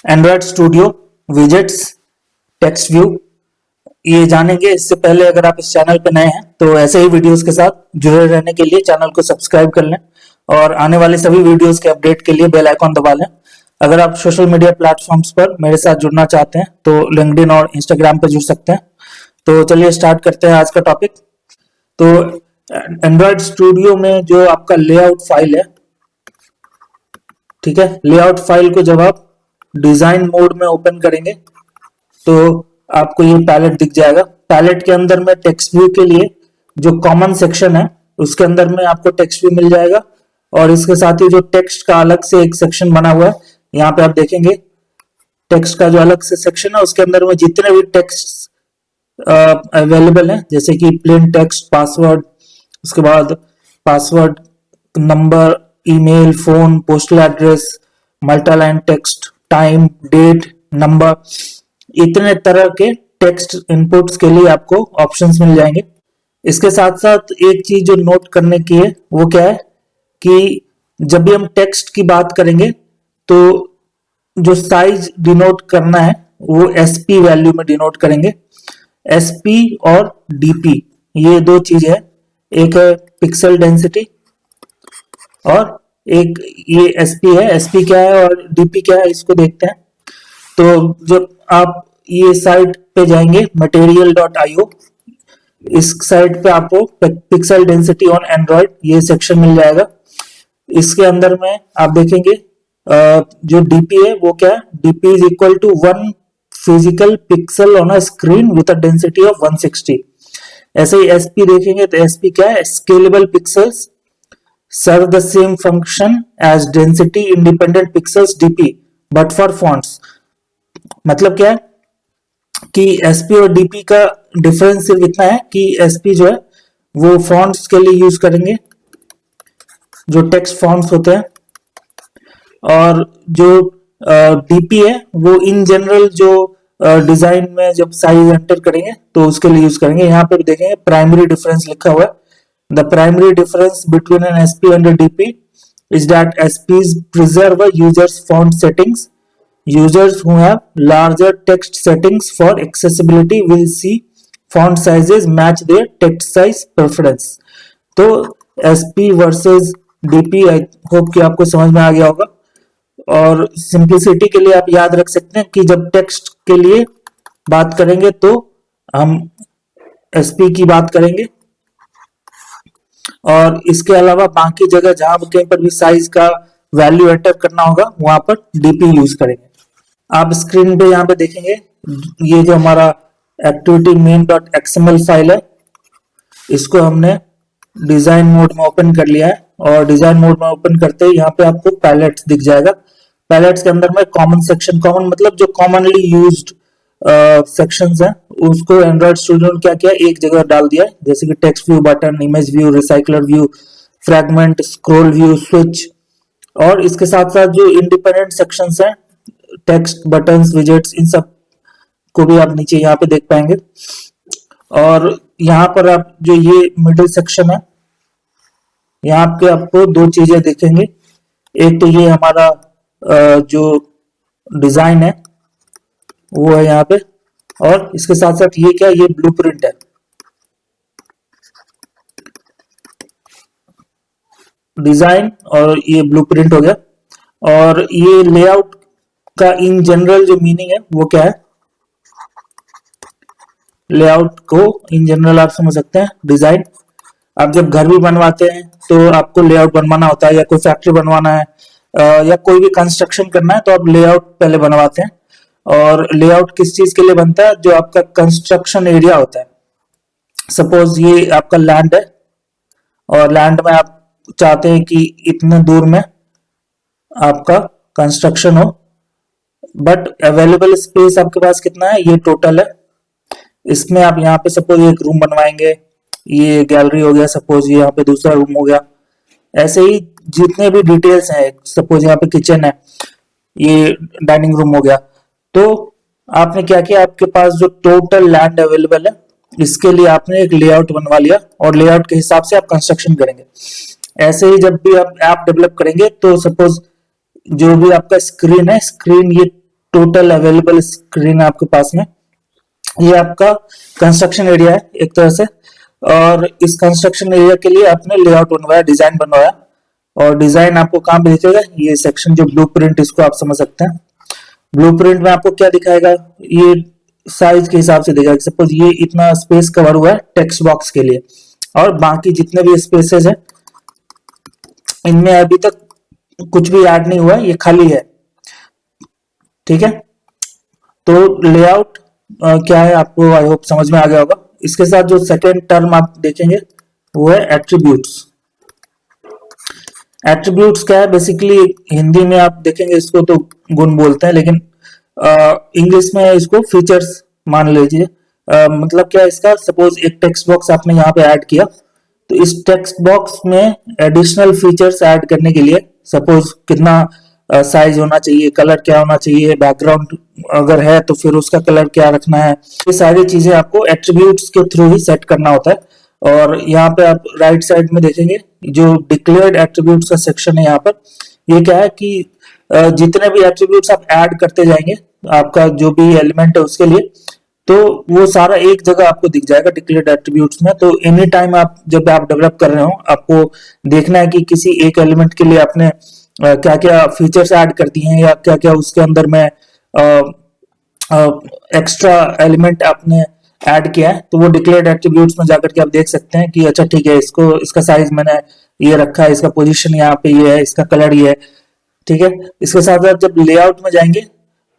Android studio, widgets, text view, ये जानेंगे। इससे पहले अगर आप इस चैनल पर नए हैं तो ऐसे ही वीडियोस के साथ जुड़े रहने के लिए चैनल को सब्सक्राइब कर लें और आने वाले सभी वीडियोस के अपडेट के लिए बेल आइकॉन दबा लें। अगर आप सोशल मीडिया प्लेटफॉर्म्स पर मेरे साथ जुड़ना चाहते हैं तो लिंक्डइन और इंस्टाग्राम पर जुड़ सकते हैं। तो चलिए स्टार्ट करते हैं आज का टॉपिक। तो एंड्रॉयड स्टूडियो में जो आपका लेआउट फाइल है, ठीक है, लेआउट फाइल को जब आप डिजाइन मोड में ओपन करेंगे तो आपको ये पैलेट दिख जाएगा। पैलेट के अंदर में टेक्स्ट व्यू के लिए जो कॉमन सेक्शन है उसके अंदर में आपको टेक्स्ट व्यू मिल जाएगा और इसके साथ ही जो टेक्स्ट का अलग से एक सेक्शन बना हुआ है, यहाँ पे आप देखेंगे टेक्स्ट का जो अलग से सेक्शन है उसके अंदर में जितने भी टेक्स्ट अवेलेबल है, जैसे कि प्लेन टेक्स्ट, पासवर्ड, उसके बाद password, number, email, phone, postal address, multiline text, time, date, number, इतने तरह के टेक्स्ट इनपुट्स के लिए आपको ऑप्शंस मिल जाएंगे। इसके साथ साथ एक चीज जो नोट करने की है वो क्या है कि जब भी हम टेक्स्ट की बात करेंगे तो जो साइज डिनोट करना है वो एसपी वैल्यू में डिनोट करेंगे। एसपी और डीपी ये दो चीज है, एक है पिक्सल डेंसिटी और एक ये एसपी है। एसपी क्या है और डीपी क्या है इसको देखते हैं। तो जब आप ये साइट पे जाएंगे material.io, इस साइट पे आपको पिक्सल डेंसिटी ऑन एंड्रॉइड ये सेक्शन मिल जाएगा। इसके अंदर में आप देखेंगे जो डीपी है वो क्या है, DP is equal to 1 physical pixel on a screen with a density of 160। ऐसे ही एसपी देखेंगे तो एसपी क्या है, scalable pixels serve the same function as density independent pixels dp but for fonts। मतलब क्या है कि एसपी और डीपी का डिफरेंस सिर्फ इतना है कि एसपी जो है वो फॉन्ट्स के लिए यूज करेंगे, जो टेक्स्ट फॉन्ट्स होते हैं, और जो डीपी है वो इन जनरल जो डिजाइन में जब साइज एंटर करेंगे तो उसके लिए यूज करेंगे। यहाँ पे भी देखेंगे प्राइमरी डिफरेंस लिखा हुआ है। The primary difference between an SP and a DP is that SPs preserve a user's font settings. Users who have larger text settings for accessibility will see font sizes match their text size preference। तो SP versus DP I hope कि आपको समझ में आ गया होगा। और simplicity के लिए आप याद रख सकते हैं कि जब टेक्स्ट के लिए बात करेंगे तो हम SP की बात करेंगे और इसके अलावा बाकी जगह जहां कहीं पर भी साइज का वैल्यू एंटर करना होगा वहां पर डीपी यूज करेंगे। आप स्क्रीन पे यहाँ पे देखेंगे ये जो हमारा activity main dot XML file है, इसको हमने डिजाइन मोड में ओपन कर लिया है और डिजाइन मोड में ओपन करते ही यहाँ पे आपको पैलेट्स दिख जाएगा। पैलेट्स के अंदर में कॉमन सेक्शन, कॉमन मतलब जो कॉमनली यूज्ड सेक्शंस हैं उसको एंड्रॉइड स्टूडियो ने क्या किया, एक जगह डाल दिया है, जैसे कि text view, button, image view, recycler view, fragment, scroll view, switch, और इसके साथ साथ जो इंडिपेंडेंट सेक्शंस हैं टेक्स्ट, बटन्स, विजेट्स, इन सब को भी आप नीचे यहाँ पे देख पाएंगे। और यहाँ पर आप जो ये मिडिल सेक्शन है यहाँ पे आपको दो चीजें देखेंगे। एक तो ये हमारा जो डिजाइन है वो है यहाँ पे, और इसके साथ साथ ये क्या, ये ब्लूप्रिंट है। डिजाइन और ये ब्लूप्रिंट हो गया। और ये लेआउट का इन जनरल जो मीनिंग है वो क्या है, लेआउट को इन जनरल आप समझ सकते हैं डिजाइन। आप जब घर भी बनवाते हैं तो आपको लेआउट बनवाना होता है, या कोई फैक्ट्री बनवाना है या कोई भी कंस्ट्रक्शन करना है तो आप लेआउट पहले बनवाते हैं। और लेआउट किस चीज के लिए बनता है, जो आपका कंस्ट्रक्शन एरिया होता है। सपोज ये आपका लैंड है और लैंड में आप चाहते हैं कि इतने दूर में आपका कंस्ट्रक्शन हो, बट अवेलेबल स्पेस आपके पास कितना है, ये टोटल है। इसमें आप यहाँ पे सपोज एक रूम बनवाएंगे, ये गैलरी हो गया, सपोज ये यहाँ पे दूसरा रूम हो गया। ऐसे ही जितने भी डिटेल्स हैं, सपोज यहाँ पे किचन है, ये डाइनिंग रूम हो गया, तो आपने क्या किया, आपके पास जो टोटल लैंड अवेलेबल है इसके लिए आपने एक लेआउट बनवा लिया और लेआउट के हिसाब से आप कंस्ट्रक्शन करेंगे। ऐसे ही जब भी आप ऐप डेवलप करेंगे तो सपोज जो भी आपका स्क्रीन है, स्क्रीन ये टोटल अवेलेबल स्क्रीन है आपके पास में। ये आपका कंस्ट्रक्शन एरिया है एक तरह से, और इस कंस्ट्रक्शन एरिया के लिए आपने लेआउट बनवाया, डिजाइन बनवाया, और डिजाइन आपको कहाँ पे दिखेगा, ये सेक्शन जो ब्लूप्रिंट, इसको आप समझ सकते हैं। ब्लूप्रिंट में आपको क्या दिखाएगा, ये साइज के हिसाब से दिखाएगा। सपोज ये इतना स्पेस कवर हुआ है टेक्स्ट बॉक्स के लिए, और बाकी जितने भी स्पेसेस हैं इनमें अभी तक कुछ भी ऐड नहीं हुआ है, ये खाली है, ठीक है। तो लेआउट क्या है आपको आई होप समझ में आ गया होगा। इसके साथ जो सेकेंड टर्म आप देखेंगे वो है एट्रीब्यूट्स। एट्रीब्यूट्स क्या है, बेसिकली हिंदी में आप देखेंगे इसको तो गुण बोलते हैं, लेकिन इंग्लिश में इसको फीचर्स मान लीजिए। मतलब क्या है इसका, सपोज एक टेक्स्ट बॉक्स आपने यहाँ पे ऐड किया, तो इस टेक्स्ट बॉक्स में एडिशनल फीचर्स ऐड करने के लिए सपोज कितना साइज होना चाहिए, कलर क्या होना चाहिए, बैकग्राउंड अगर है तो फिर उसका कलर क्या रखना है, ये सारी चीजें आपको एट्रीब्यूट्स के थ्रू ही सेट करना होता है। और यहाँ पे आप राइट साइड में देखेंगे जो डिक्लेयर्ड एट्रीब्यूट्स का सेक्शन है, यहाँ पर ये क्या है कि जितने भी एट्रीब्यूट्स आप ऐड करते जाएंगे आपका जो भी एलिमेंट है उसके लिए, तो वो सारा एक जगह आपको दिख जाएगा डिक्लेयर्ड एट्रीब्यूट्स में। तो एनी टाइम आप जब आप डेवलप कर रहे हो आपको देखना है कि किसी एक एलिमेंट के लिए आपने क्या क्या फीचर्स ऐड कर दिए हैं, या क्या क्या उसके अंदर में एक्स्ट्रा एलिमेंट आपने ऐड किया है, तो वो डिक्लेयर्ड एट्रीब्यूट्स में जाकर के आप देख सकते हैं कि अच्छा ठीक है, इसको इसका साइज मैंने ये रखा है, इसका पोजीशन यहाँ पे ये है, इसका कलर ये है, ठीक है। इसके साथ साथ जब लेआउट में जाएंगे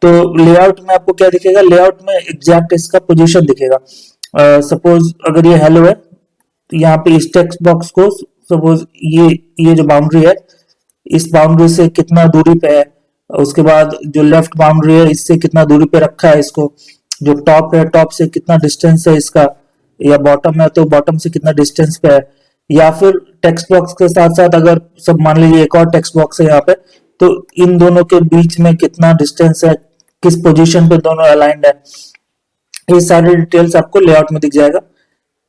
तो लेआउट में आपको क्या दिखेगा, लेआउट में एग्जैक्ट इसका पोजीशन दिखेगा। सपोज अगर ये हेलो है तो यहाँ पे इस टेक्स्ट बॉक्स को सपोज ये जो बाउंड्री है इस बाउंड्री से कितना दूरी पे है, उसके बाद जो लेफ्ट बाउंड्री है इससे कितना दूरी पे रखा है इसको, जो टॉप है टॉप से कितना डिस्टेंस है इसका, या बॉटम है तो बॉटम से कितना डिस्टेंस पे है, या फिर टेक्स्ट बॉक्स के साथ साथ अगर सब मान लीजिए एक और टेक्स्ट बॉक्स है यहाँ पे, तो इन दोनों के बीच में कितना डिस्टेंस है, किस पोजीशन पे दोनों अलाइंड है, ये सारी डिटेल्स आपको लेआउट में दिख जाएगा।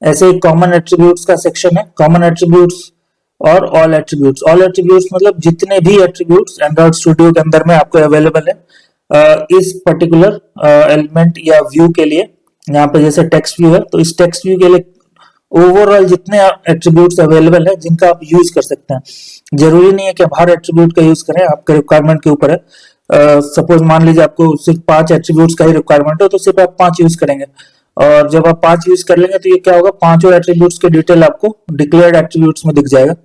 ऐसे ही कॉमन एट्रीब्यूट्स का सेक्शन है, कॉमन एट्रीब्यूट्स और ऑल एट्रीब्यूट्स। ऑल एट्रीब्यूट्स मतलब जितने भी एट्रीब्यूट्स एंड्रॉइड स्टूडियो के अंदर में आपको अवेलेबल है इस पर्टिकुलर एलिमेंट या व्यू के लिए। यहाँ पे जैसे टेक्स्ट व्यू है तो इस टेक्स्ट व्यू के लिए ओवरऑल जितने एट्रीब्यूट्स अवेलेबल है जिनका आप यूज कर सकते हैं। जरूरी नहीं है कि आप हर एट्रीब्यूट का यूज करें, आपके रिक्वायरमेंट के ऊपर है। सपोज मान लीजिए आपको सिर्फ 5 एट्रीब्यूट्स का ही रिक्वायरमेंट हो तो सिर्फ आप 5 यूज करेंगे, और जब आप 5 यूज कर लेंगे तो ये क्या होगा, पांचों एट्रीब्यूट्स के डिटेल आपको डिक्लेयर्ड एट्रीब्यूट्स में दिख जाएगा।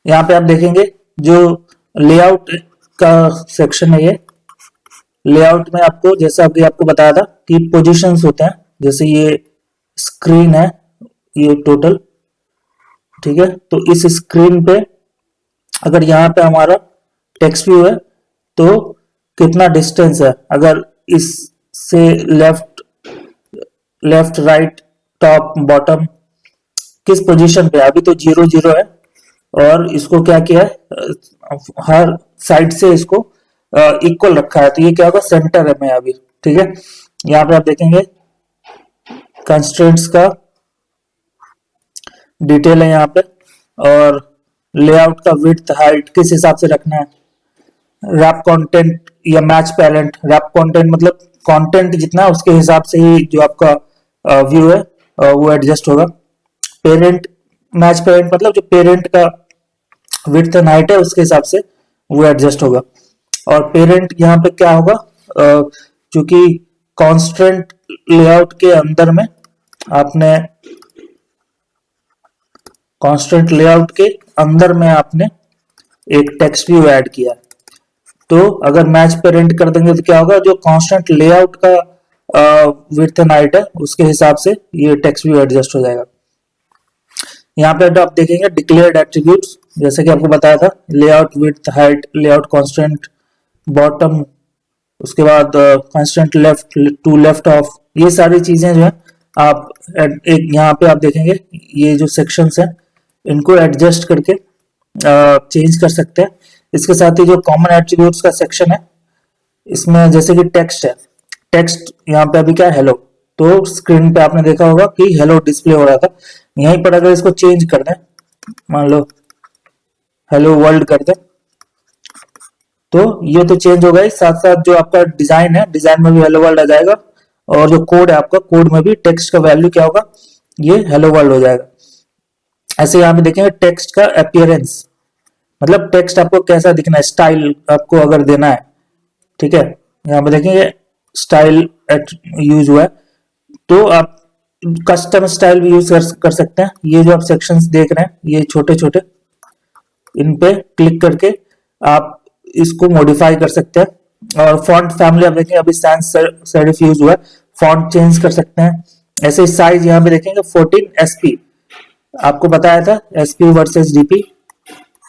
यहाँ पे आप देखेंगे जो लेआउट का सेक्शन है, ये लेआउट में आपको जैसा अभी आपको बताया था कि पोजीशंस होते हैं, जैसे ये स्क्रीन है ये टोटल, ठीक है। तो इस स्क्रीन पे अगर यहाँ पे हमारा टेक्स्ट व्यू है तो कितना डिस्टेंस है, अगर इससे लेफ्ट राइट टॉप बॉटम किस पोजीशन पे, अभी तो 0 0 है और इसको क्या किया है हर साइड से इसको इक्वल रखा है, तो ये क्या होगा सेंटर है में अभी, ठीक है। यहाँ पे आप देखेंगे कंस्ट्रेंट्स का डिटेल है यहाँ पे, और लेआउट का विड्थ हाइट किस हिसाब से रखना है, रैप कंटेंट या मैच पैरेंट। रैप कंटेंट मतलब कंटेंट जितना उसके हिसाब से ही जो आपका व्यू है वो एडजस्ट होगा। पेरेंट मैच पेरेंट मतलब जो पेरेंट का विड्थ एंड हाइट है उसके हिसाब से वो एडजस्ट होगा। और पेरेंट यहाँ पे क्या होगा, क्योंकि कॉन्स्टेंट लेआउट के अंदर में आपने कॉन्स्टेंट लेआउट के अंदर में आपने एक टेक्स्ट व्यू ऐड किया, तो अगर मैच पेरेंट कर देंगे तो क्या होगा, जो कांस्टेंट लेआउट का विड्थ एंड हाइट है उसके हिसाब से ये टेक्स्ट व्यू एडजस्ट हो जाएगा। यहाँ पे आप देखेंगे डिक्लेयर्ड एट्रीब्यूट्स, जैसे कि आपको बताया था layout width height, layout constant bottom, उसके बाद constant left to left of, ये सारी चीजें जो है आप एक यहाँ पे आप देखेंगे ये जो सेक्शंस हैं इनको एडजस्ट करके चेंज कर सकते हैं। इसके साथ ही जो कॉमन एट्रीब्यूट्स का सेक्शन है इसमें जैसे कि टेक्स्ट है, टेक्स्ट यहाँ पे अभी क्या है हेलो, तो स्क्रीन पे आपने देखा होगा कि हेलो डिस्प्ले हो रहा था, यहीं पर अगर इसको चेंज कर दें, मान लो हेलो वर्ल्ड कर दें, तो ये तो चेंज होगा ही, साथ साथ जो आपका डिजाइन है, डिजाइन में भी हेलो वर्ल्ड आ जाएगा, और जो कोड है आपका, कोड में भी टेक्स्ट का वैल्यू क्या होगा, ये हेलो वर्ल्ड हो जाएगा। ऐसे यहाँ पे देखेंगे टेक्स्ट का अपीयरेंस, मतलब टेक्स्ट आपको कैसा दिखना है, स्टाइल आपको अगर देना है, ठीक है, यहाँ पे देखेंगे स्टाइल यूज हुआ है, तो आप कस्टम स्टाइल भी यूज कर सकते हैं। ये जो आप सेक्शंस देख रहे हैं ये छोटे छोटे, इन पे क्लिक करके आप इसको मॉडिफाई कर सकते हैं। और फॉन्ट फैमिली आप देखेंगे अभी सैंस सेरिफ यूज हुआ है, फॉन्ट चेंज कर सकते हैं। ऐसे साइज यहाँ पे देखेंगे 14 एसपी, आपको बताया था एसपी वर्सेस डीपी,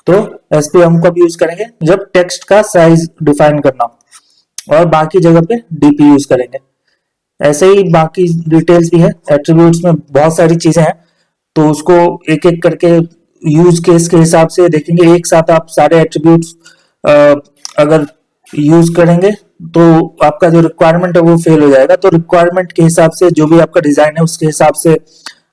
तो एसपी हम कब यूज करेंगे, जब टेक्स्ट का साइज डिफाइन करना हो, और बाकी जगह पे डीपी यूज करेंगे। ऐसे ही बाकी डिटेल्स भी है, एट्रीब्यूट्स में बहुत सारी चीजें हैं, तो उसको एक एक करके यूज केस के हिसाब से देखेंगे। एक साथ आप सारे एट्रीब्यूट्स अगर यूज करेंगे तो आपका जो रिक्वायरमेंट है वो फेल हो जाएगा। तो रिक्वायरमेंट के हिसाब से जो भी आपका डिजाइन है उसके हिसाब से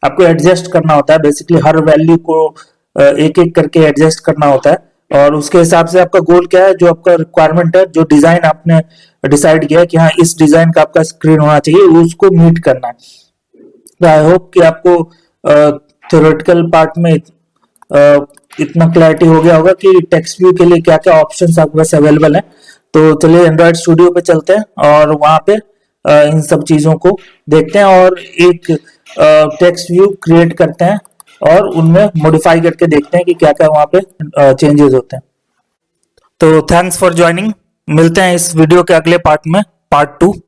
आपको एडजस्ट करना होता है, बेसिकली हर वैल्यू को एक एक करके एडजस्ट करना होता है, और उसके हिसाब से आपका गोल क्या है, जो आपका रिक्वायरमेंट है, जो डिजाइन आपने डिसाइड किया है कि हाँ इस डिजाइन का आपका स्क्रीन होना चाहिए, उसको मीट करना है। तो आई होप कि आपको थ्योरेटिकल पार्ट में इतना क्लैरिटी हो गया होगा कि टेक्स्ट व्यू के लिए क्या क्या ऑप्शंस आपके पास अवेलेबल है। तो चलिए एंड्रॉइड स्टूडियो पे चलते हैं और वहां पे इन सब चीजों को देखते हैं और एक टेक्स्ट व्यू क्रिएट करते हैं और उनमें मॉडिफाई करके देखते हैं कि क्या क्या वहां पे चेंजेस होते हैं। तो थैंक्स फॉर ज्वाइनिंग, मिलते हैं इस वीडियो के अगले पार्ट में, पार्ट 2।